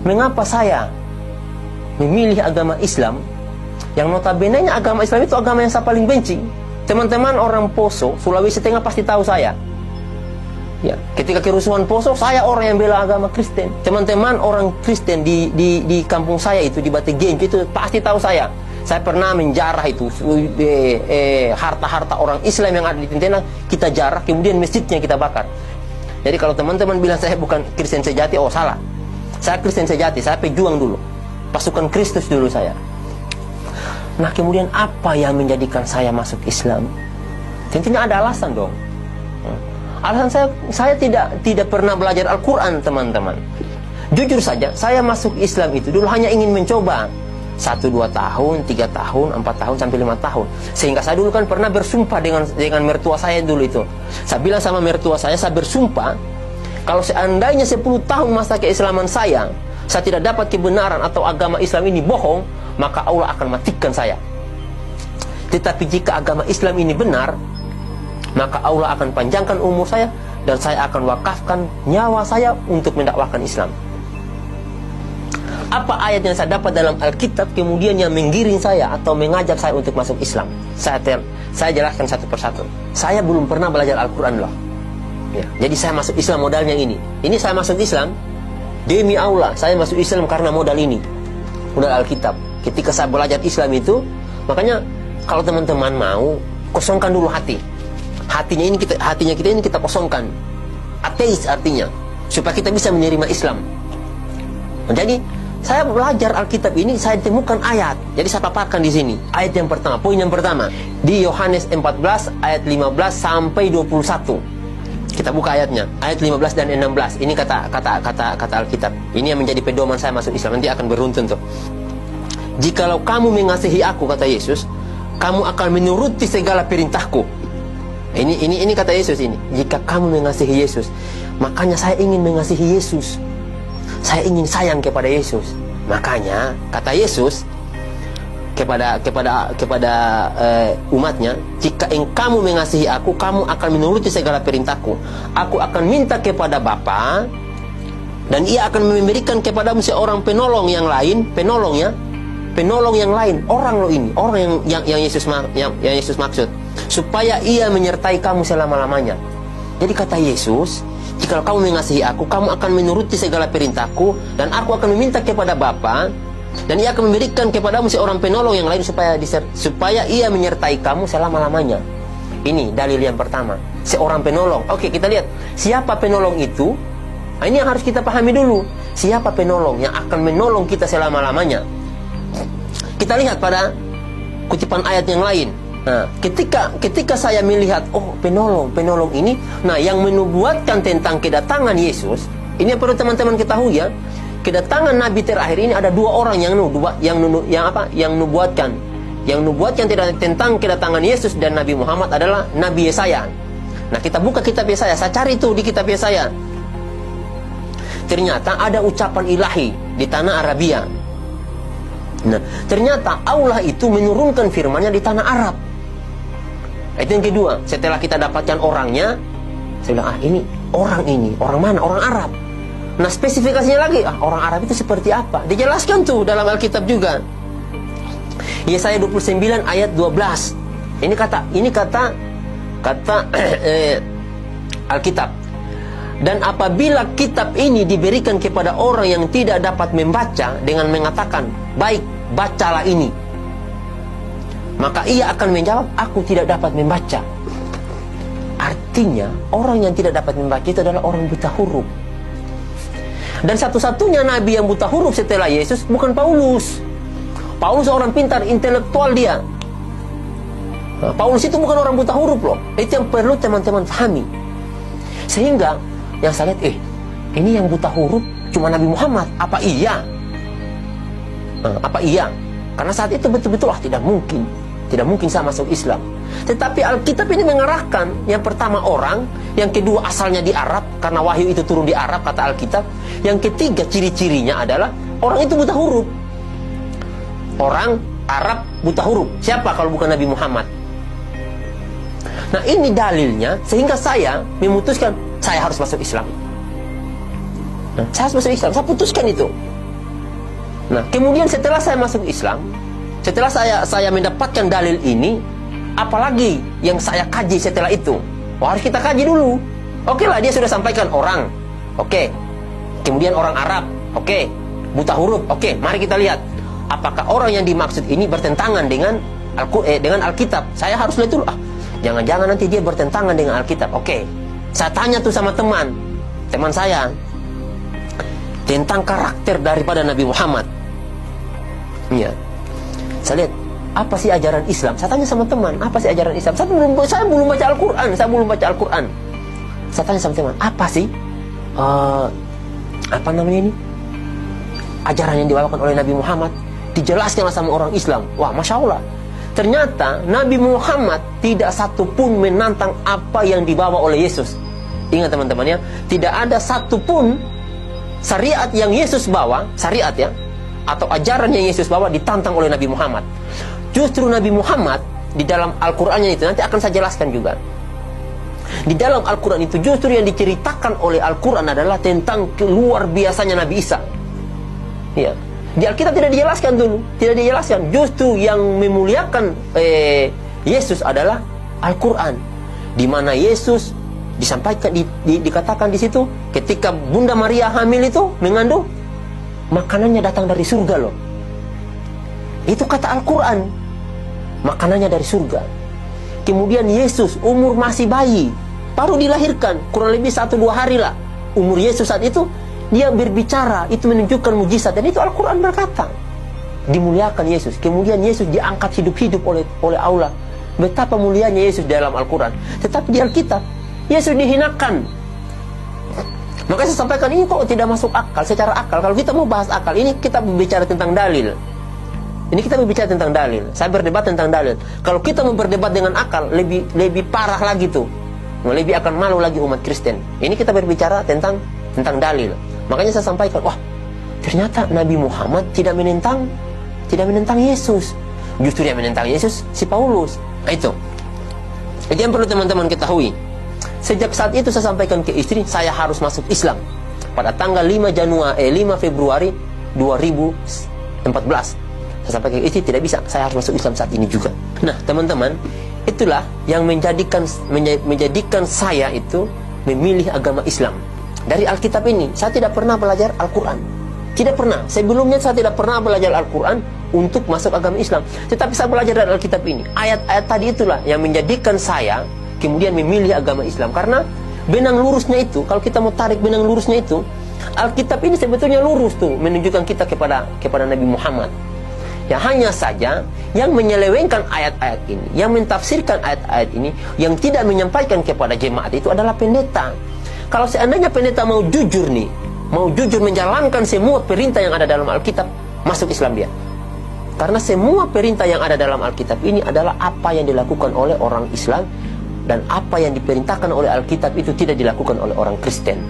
mengapa saya memilih agama Islam, yang notabene-nya agama Islam itu agama yang saya paling benci. Teman-teman orang Poso, Sulawesi Tengah pasti tahu saya. Ya, ketika kerusuhan Poso, saya orang yang bela agama Kristen. Teman-teman orang Kristen di kampung saya itu, di Batu Genjo itu pasti tahu saya. Saya pernah menjarah itu harta-harta orang Islam yang ada di Tentena, kita jarah, kemudian masjidnya kita bakar. Jadi kalau teman-teman bilang saya bukan Kristen sejati, oh salah. Saya Kristen sejati, saya pejuang dulu. Pasukan Kristus dulu saya. Nah, kemudian apa yang menjadikan saya masuk Islam? Tentunya ada alasan dong. Alasan saya tidak pernah belajar Al-Quran, teman-teman. Jujur saja, saya masuk Islam itu dulu hanya ingin mencoba 1, 2 tahun, 3 tahun, 4 tahun, sampai 5 tahun. Sehingga saya dulu kan pernah bersumpah dengan mertua saya dulu itu. Saya bilang sama mertua saya bersumpah, kalau seandainya 10 tahun masa keislaman saya tidak dapat kebenaran atau agama Islam ini bohong, maka Allah akan matikan saya. Tetapi jika agama Islam ini benar, maka Allah akan panjangkan umur saya, dan saya akan wakafkan nyawa saya untuk mendakwahkan Islam. Apa ayat yang saya dapat dalam Alkitab kemudian yang menggiring saya atau mengajak saya untuk masuk Islam? Saya jelaskan satu persatu. Saya belum pernah belajar Al-Quran loh. Ya, jadi saya masuk Islam modalnya ini. Ini saya masuk Islam demi Allah. Saya masuk Islam karena modal ini, modal Alkitab. Ketika saya belajar Islam itu, makanya kalau teman-teman mau, kosongkan dulu hati. Hatinya kita ini kita kosongkan. Ateis artinya, supaya kita bisa menerima Islam. Jadi saya belajar Alkitab ini, saya temukan ayat. Jadi saya paparkan di sini. Ayat yang pertama, poin yang pertama di Yohanes 14 ayat 15 sampai 21. Kita buka ayatnya, ayat 15 dan 16. Ini kata Alkitab. Ini yang menjadi pedoman saya masuk Islam. Nanti akan beruntun tuh. Jikalau kamu mengasihi aku, kata Yesus, kamu akan menuruti segala perintahku. Ini kata Yesus ini. Jika kamu mengasihi Yesus, makanya saya ingin mengasihi Yesus. Saya ingin sayang kepada Yesus. Makanya kata Yesus kepada umatnya, jika kamu mengasihi aku, kamu akan menuruti segala perintahku. Aku akan minta kepada Bapa, dan Ia akan memberikan kepadamu seorang penolong yang lain, penolong yang lain, orang loh ini, orang yang Yesus maksud, supaya Ia menyertai kamu selama-lamanya. Jadi kata Yesus, jika kamu mengasihi aku, kamu akan menuruti segala perintahku, dan aku akan meminta kepada Bapa, dan Ia akan memberikan kepadamu seorang penolong yang lain, supaya Ia menyertai kamu selama-lamanya. Ini dalil yang pertama, seorang penolong. Oke, kita lihat siapa penolong itu. Nah, ini yang harus kita pahami dulu. Siapa penolong yang akan menolong kita selama-lamanya? Kita lihat pada kutipan ayat yang lain. Nah, ketika saya melihat, oh penolong ini, nah yang menubuatkan tentang kedatangan Yesus, ini yang perlu teman-teman ketahui ya. Kedatangan Nabi terakhir ini ada 2 orang yang nubuatkan. Yang nubuatkan tentang kedatangan Yesus dan Nabi Muhammad adalah Nabi Yesaya. Nah, kita buka kitab Yesaya, saya cari itu di kitab Yesaya. Ternyata ada ucapan ilahi di tanah Arabia. Nah, ternyata Allah itu menurunkan firman-Nya di tanah Arab. Itu yang kedua. Setelah kita dapatkan orangnya, saya bilang, ini, orang mana? Orang Arab. Nah, spesifikasinya lagi, orang Arab itu seperti apa? Dijelaskan tuh dalam Alkitab juga. Yesaya 29 ayat 12. Ini kata Alkitab. Dan apabila kitab ini diberikan kepada orang yang tidak dapat membaca dengan mengatakan, baik, bacalah ini, maka ia akan menjawab, aku tidak dapat membaca. Artinya, orang yang tidak dapat membaca itu adalah orang buta huruf. Dan satu-satunya nabi yang buta huruf setelah Yesus bukan Paulus. Paulus seorang pintar, intelektual dia. Nah, Paulus itu bukan orang buta huruf loh. Itu yang perlu teman-teman pahami. Sehingga yang saya lihat, ini yang buta huruf cuma Nabi Muhammad. Apa iya? Apa iya? Karena saat itu betul-betul tidak mungkin. Tidak mungkin saya masuk Islam. Tetapi Alkitab ini mengarahkan, yang pertama orang, yang kedua asalnya di Arab, karena wahyu itu turun di Arab, kata Alkitab. Yang ketiga ciri-cirinya adalah orang itu buta huruf. Orang Arab buta huruf. Siapa kalau bukan Nabi Muhammad? Nah, ini dalilnya, sehingga saya memutuskan saya harus masuk Islam. Saya harus masuk Islam. Saya putuskan itu. Nah, kemudian setelah saya masuk Islam, setelah saya mendapatkan dalil ini, apalagi yang saya kaji setelah itu? Wah, harus kita kaji dulu. Oke lah, dia sudah sampaikan orang. Oke. Kemudian orang Arab. Oke. Buta huruf. Oke, mari kita lihat. Apakah orang yang dimaksud ini bertentangan dengan Alkitab? Saya harus lihat dulu. Jangan-jangan nanti dia bertentangan dengan Alkitab. Oke. Saya tanya tuh sama teman saya tentang karakter daripada Nabi Muhammad. Ya. Saya lihat, apa sih ajaran Islam? Saya tanya sama teman, apa sih ajaran Islam? Saya belum baca Al-Quran. Saya tanya sama teman, apa sih apa namanya ini, ajaran yang dibawakan oleh Nabi Muhammad? Dijelaskanlah sama orang Islam. Wah, Masya Allah, ternyata Nabi Muhammad tidak satupun menantang apa yang dibawa oleh Yesus. Ingat teman-teman ya, tidak ada satupun syariat yang Yesus bawa, syariat ya, atau ajaran yang Yesus bawa ditantang oleh Nabi Muhammad. Justru Nabi Muhammad di dalam Al-Qur'annya itu, nanti akan saya jelaskan juga. Di dalam Al-Qur'an itu justru yang diceritakan oleh Al-Qur'an adalah tentang luar biasanya Nabi Isa. Ya. Di Alkitab tidak dijelaskan dulu, tidak dijelaskan. Justru yang memuliakan Yesus adalah Al-Qur'an, di mana Yesus disampaikan, dikatakan di situ ketika Bunda Maria hamil itu mengandung, makanannya datang dari surga loh. Itu kata Al-Quran, makanannya dari surga. Kemudian Yesus umur masih bayi, baru dilahirkan, kurang lebih 1-2 hari lah umur Yesus saat itu, dia berbicara, itu menunjukkan mujizat. Dan itu Al-Quran berkata, dimuliakan Yesus. Kemudian Yesus diangkat hidup-hidup oleh Allah. Betapa mulianya Yesus dalam Al-Quran. Tetapi di Alkitab, Yesus dihinakan. Maka saya sampaikan, ini kok tidak masuk akal, secara akal. Kalau kita mau bahas akal, ini kita berbicara tentang dalil. Ini kita berbicara tentang dalil. Saya berdebat tentang dalil. Kalau kita mau berdebat dengan akal, lebih parah lagi tuh. Lebih akan malu lagi umat Kristen. Ini kita berbicara tentang dalil. Makanya saya sampaikan, wah, ternyata Nabi Muhammad tidak menentang Yesus. Justru yang menentang Yesus si Paulus. Nah, itu yang perlu teman-teman ketahui. Sejak saat itu saya sampaikan ke istri, saya harus masuk Islam. Pada tanggal 5 Februari 2014. Saya sampaikan ke istri, tidak bisa, saya harus masuk Islam saat ini juga. Nah, teman-teman, itulah yang menjadikan saya itu memilih agama Islam. Dari Alkitab ini, saya tidak pernah belajar Al-Quran. Tidak pernah. Sebelumnya saya tidak pernah belajar Al-Quran untuk masuk agama Islam. Tetapi saya belajar dari Alkitab ini. Ayat-ayat tadi itulah yang menjadikan saya kemudian memilih agama Islam. Karena benang lurusnya itu, kalau kita mau tarik benang lurusnya itu, Alkitab ini sebetulnya lurus tuh, menunjukkan kita kepada Nabi Muhammad. Ya, hanya saja yang menyelewengkan ayat-ayat ini, yang mentafsirkan ayat-ayat ini, yang tidak menyampaikan kepada jemaat itu adalah pendeta. Kalau seandainya pendeta mau jujur nih, mau jujur menjalankan semua perintah yang ada dalam Alkitab, masuk Islam dia. Karena semua perintah yang ada dalam Alkitab ini adalah apa yang dilakukan oleh orang Islam, dan apa yang diperintahkan oleh Alkitab itu tidak dilakukan oleh orang Kristen.